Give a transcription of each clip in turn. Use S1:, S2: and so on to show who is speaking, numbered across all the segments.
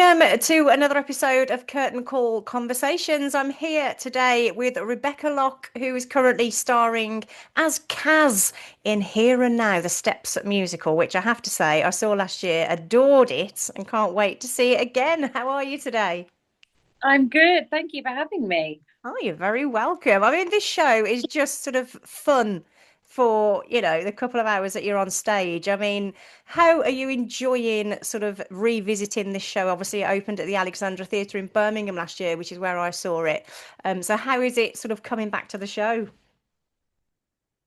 S1: to another episode of Curtain Call Conversations. I'm here today with Rebecca Locke, who is currently starring as Kaz in Here and Now, the Steps musical, which I have to say I saw last year, adored it, and can't wait to see it again. How are you today?
S2: I'm good. Thank you for having me.
S1: Oh, you're very welcome. I mean, this show is just sort of fun for, the couple of hours that you're on stage. I mean, how are you enjoying sort of revisiting this show? Obviously, it opened at the Alexandra Theatre in Birmingham last year, which is where I saw it. So how is it sort of coming back to the show?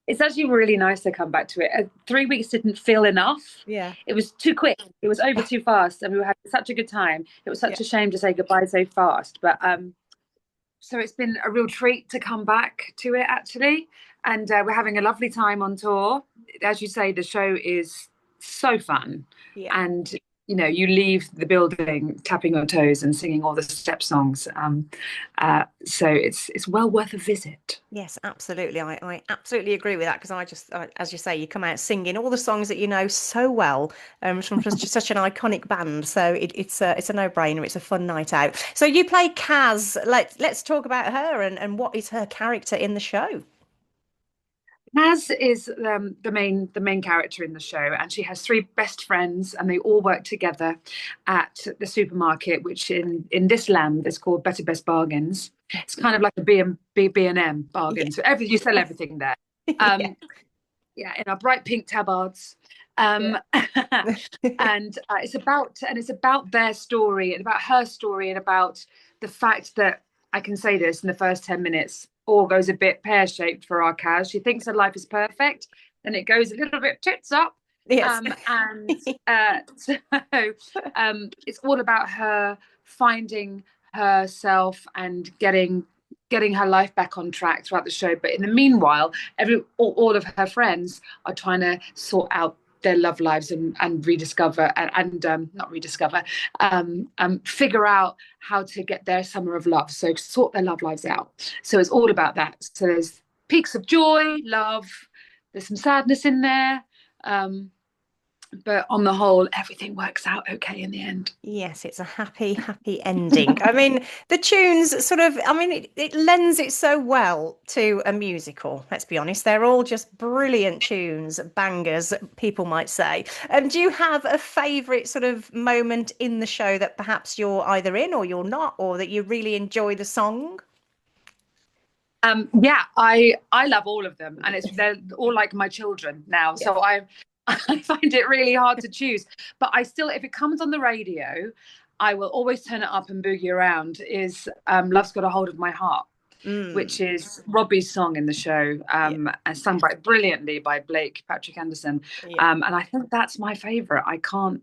S2: It's actually really nice to come back to it. 3 weeks didn't feel enough.
S1: Yeah.
S2: It was too quick. It was over too fast, and we were having such a good time. It was
S1: Yeah.
S2: such a shame to say goodbye so fast. But so it's been a real treat to come back to it actually, and we're having a lovely time on tour. As you say, the show is so fun,
S1: Yeah.
S2: and you leave the building tapping your toes and singing all the step songs. So it's well worth a visit.
S1: Yes, absolutely. I absolutely agree with that because as you say, you come out singing all the songs that you know so well from such an iconic band. So it's a no-brainer. It's a fun night out. So you play Kaz. Let's talk about her and what is her character in the show.
S2: Naz is the main character in the show, and she has three best friends, and they all work together at the supermarket, which in this land is called Better Best Bargains. It's kind of like a B&M
S1: Yeah.
S2: bargain. So you sell everything there.
S1: Yeah.
S2: Um, yeah, in our bright pink tabards.
S1: Yeah.
S2: And it's about their story and about her story and about the fact that I can say this in the first 10 minutes, all goes a bit pear-shaped for our Kaz. She thinks her life is perfect, then it goes a little bit tits up.
S1: Yes.
S2: And so it's all about her finding herself and getting her life back on track throughout the show. But in the meanwhile, all of her friends are trying to sort out their love lives and rediscover and not rediscover, figure out how to get their summer of love. So sort their love lives out. So it's all about that. So there's peaks of joy, love. There's some sadness in there. But on the whole, everything works out okay in the end.
S1: Yes, it's a happy, happy ending. I mean, the tunes sort of, I mean, it lends it so well to a musical. Let's be honest, they're all just brilliant tunes, bangers, people might say. Do you have a favorite sort of moment in the show that perhaps you're either in or you're not, or that you really enjoy the song?
S2: Yeah, I love all of them, and they're all like my children now.
S1: Yes.
S2: So I find it really hard to choose. But I still, if it comes on the radio, I will always turn it up and boogie around. Is "Love's Got a Hold of My Heart," which
S1: Mm.
S2: is Robbie's song in the show,
S1: Yeah.
S2: and sung brilliantly by Blake Patrick Anderson.
S1: Yeah.
S2: And I think that's my favourite. I can't.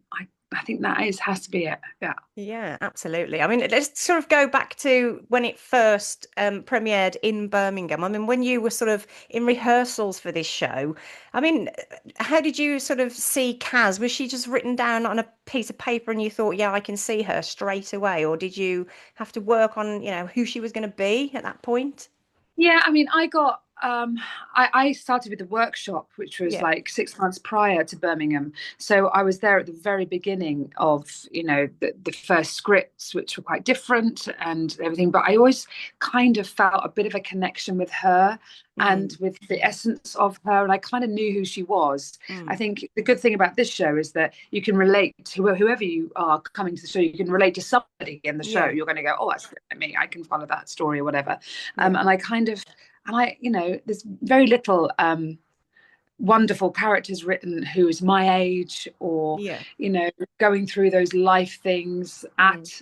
S2: I think that has to be it. Yeah.
S1: Yeah, absolutely. I mean, let's sort of go back to when it first premiered in Birmingham. I mean, when you were sort of in rehearsals for this show, I mean, how did you sort of see Kaz? Was she just written down on a piece of paper and you thought, yeah, I can see her straight away? Or did you have to work on, who she was going to be at that point?
S2: Yeah, I mean, I started with the workshop, which was
S1: Yeah.
S2: like 6 months prior to Birmingham. So I was there at the very beginning of, the first scripts, which were quite different and everything. But I always kind of felt a bit of a connection with her
S1: Mm,
S2: and with the essence of her. And I kind of knew who she was. I
S1: mm.
S2: think the good thing about this show is that you can relate to whoever you are coming to the show. You can relate to somebody in the show.
S1: Yeah.
S2: You're going to go, oh, that's me. I can follow that story or whatever.
S1: Yeah.
S2: And I kind of, and I, there's very little wonderful characters written who's my age or,
S1: Yeah.
S2: going through those life things
S1: Mm.
S2: at,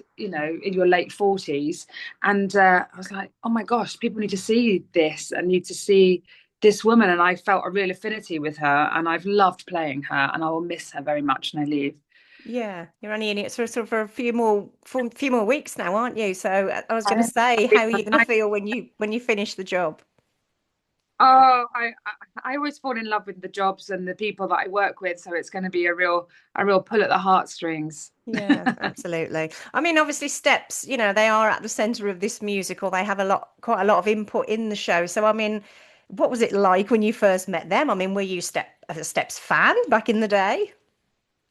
S2: in your late 40s. And I was like, oh my gosh, people need to see this and need to see this woman. And I felt a real affinity with her, and I've loved playing her, and I will miss her very much when I leave.
S1: Yeah, you're only in it sort of for a few more weeks now, aren't you? So I was going to say, how are you going to
S2: I,
S1: feel when you finish the job?
S2: Oh, I always fall in love with the jobs and the people that I work with, so it's going to be a real pull at the heartstrings.
S1: Yeah, absolutely. I mean, obviously, Steps, they are at the center of this musical. They have quite a lot of input in the show. So, I mean, what was it like when you first met them? I mean, were you a Steps fan back in the day?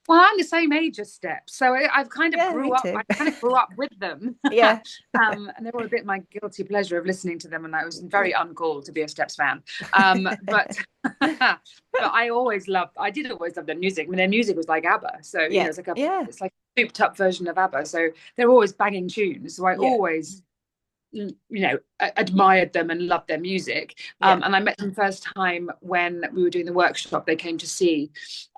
S2: Well, I'm the same age as Steps, so I've kind of
S1: Yeah,
S2: grew
S1: me
S2: up.
S1: too.
S2: I kind of grew up with them,
S1: Yeah,
S2: and they were a bit my guilty pleasure of listening to them. And I was very
S1: yeah.
S2: uncool to be a Steps fan, but but I always loved. I did always love their music. I mean, their music was like ABBA, so
S1: Yeah, yeah,
S2: it's like a souped up version of ABBA. So they're always banging tunes. So I
S1: yeah,
S2: always admired them and loved their music.
S1: yeah,
S2: And I met them first time when we were doing the workshop. They came to see,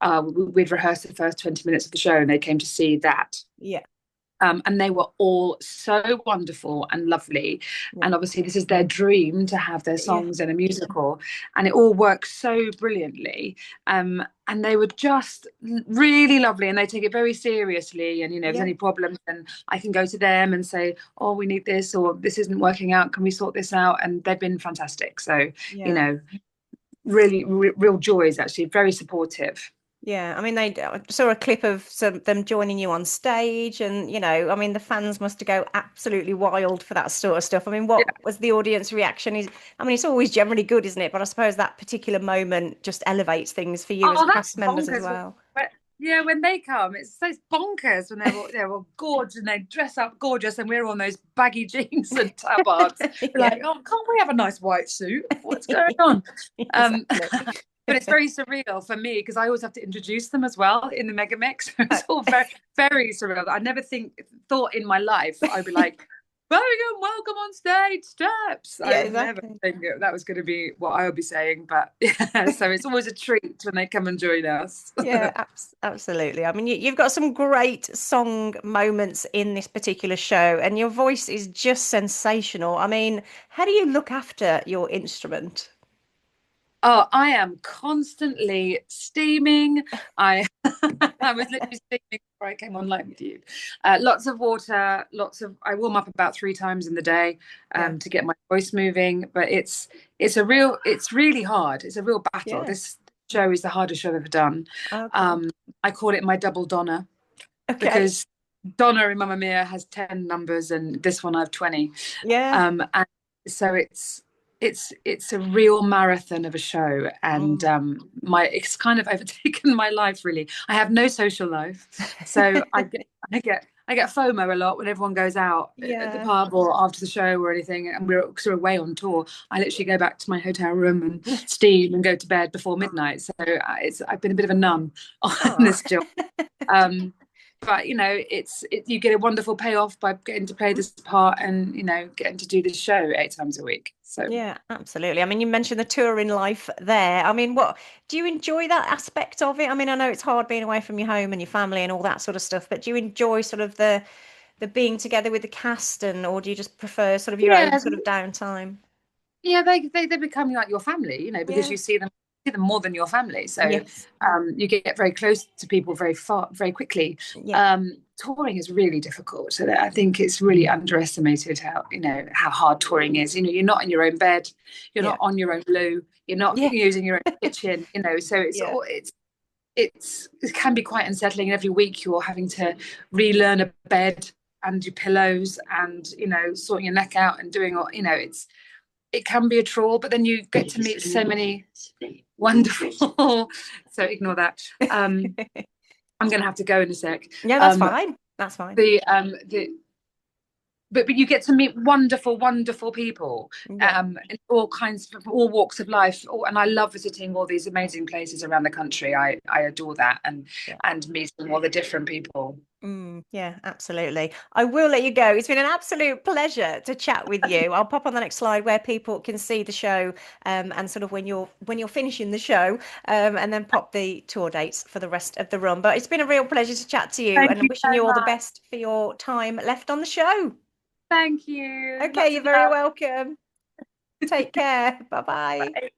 S2: we'd rehearsed the first 20 minutes of the show, and they came to see that.
S1: yeah,
S2: And they were all so wonderful and lovely.
S1: yeah,
S2: And obviously, this is their dream to have their
S1: yeah,
S2: songs in a musical. And it all works so brilliantly. And they were just really lovely, and they take it very seriously. And, if there's
S1: yeah,
S2: any problems, then I can go to them and say, oh, we need this, or this isn't working out. Can we sort this out? And they've been fantastic. So,
S1: yeah.
S2: really, real joys, actually, very supportive.
S1: Yeah, I mean, I saw a clip of them joining you on stage, and I mean, the fans must go absolutely wild for that sort of stuff. I mean, what was the audience reaction? I mean, it's always generally good, isn't it? But I suppose that particular moment just elevates things for you as
S2: Oh,
S1: cast
S2: that's
S1: members as
S2: bonkers.
S1: well.
S2: Yeah, when they come, it's so bonkers when they're all gorgeous and they dress up gorgeous, and we're on those baggy jeans and tabards. We're
S1: Yeah,
S2: like, oh, can't we have a nice white suit? What's going on?
S1: exactly.
S2: But it's very surreal for me because I always have to introduce them as well in the mega mix. It's all very, very surreal. I never thought in my life I'd be like, Birmingham, welcome on stage, Steps.
S1: Yeah,
S2: I would never
S1: exactly.
S2: think that was going to be what I would be saying. But yeah, so it's always a treat when they come and join us.
S1: Yeah, absolutely. I mean, you've got some great song moments in this particular show, and your voice is just sensational. I mean, how do you look after your instrument?
S2: Oh, I am constantly steaming. I I was literally steaming before I came online with you. Lots of water, I warm up about 3 times in the day
S1: Yeah,
S2: to get my voice moving. But it's really hard. It's a real battle.
S1: yeah.
S2: This show is the hardest show I've ever done.
S1: Okay.
S2: I call it my double Donna
S1: Okay.
S2: because Donna in Mamma Mia has 10 numbers and this one I have 20.
S1: Yeah.
S2: And so it's a real marathon of a show, and
S1: Mm.
S2: it's kind of overtaken my life really. I have no social life, so I get FOMO a lot when everyone goes out at the
S1: Yeah.
S2: pub or after the show or anything, and we're sort of away on tour. I literally go back to my hotel room and steam and go to bed before midnight. So I've been a bit of a nun on
S1: Oh.
S2: this job. Um, but you get a wonderful payoff by getting to play this part and getting to do this show 8 times a week. So
S1: Yeah, absolutely. I mean, you mentioned the touring life there. I mean, what do you enjoy that aspect of it? I mean, I know it's hard being away from your home and your family and all that sort of stuff, but do you enjoy sort of the being together with the cast, and or do you just prefer sort of your own
S2: yeah,
S1: sort of downtime?
S2: yeah, they become like your family, because
S1: Yeah.
S2: you see them more than your family. So
S1: Yes.
S2: you get very close to people very far, very quickly.
S1: Yeah.
S2: Touring is really difficult. So I think it's really underestimated how hard touring is. You're not in your own bed, you're
S1: Yeah.
S2: not on your own loo, you're not
S1: Yeah.
S2: using your own kitchen. So
S1: Yeah.
S2: it can be quite unsettling. Every week you're having to relearn a bed and your pillows and sorting your neck out and doing all. It can be a trawl, but then you get to meet so many wonderful. So ignore that. I'm going to have to go in a sec.
S1: Yeah, that's fine. That's fine.
S2: The but you get to meet wonderful, wonderful people,
S1: Yeah.
S2: in all kinds, from all walks of life. And I love visiting all these amazing places around the country. I adore that,
S1: Yeah.
S2: and meeting all the different people.
S1: Yeah, absolutely. I will let you go. It's been an absolute pleasure to chat with you. I'll pop on the next slide where people can see the show, and sort of when you're finishing the show, and then pop the tour dates for the rest of the run. But it's been a real pleasure to chat to you,
S2: Thank
S1: and
S2: you
S1: wishing
S2: so
S1: you all the
S2: much.
S1: best for your time left on the show.
S2: Thank you.
S1: Okay,
S2: Lots
S1: you're
S2: of
S1: very
S2: love.
S1: welcome. Take care. Bye bye.
S2: Bye.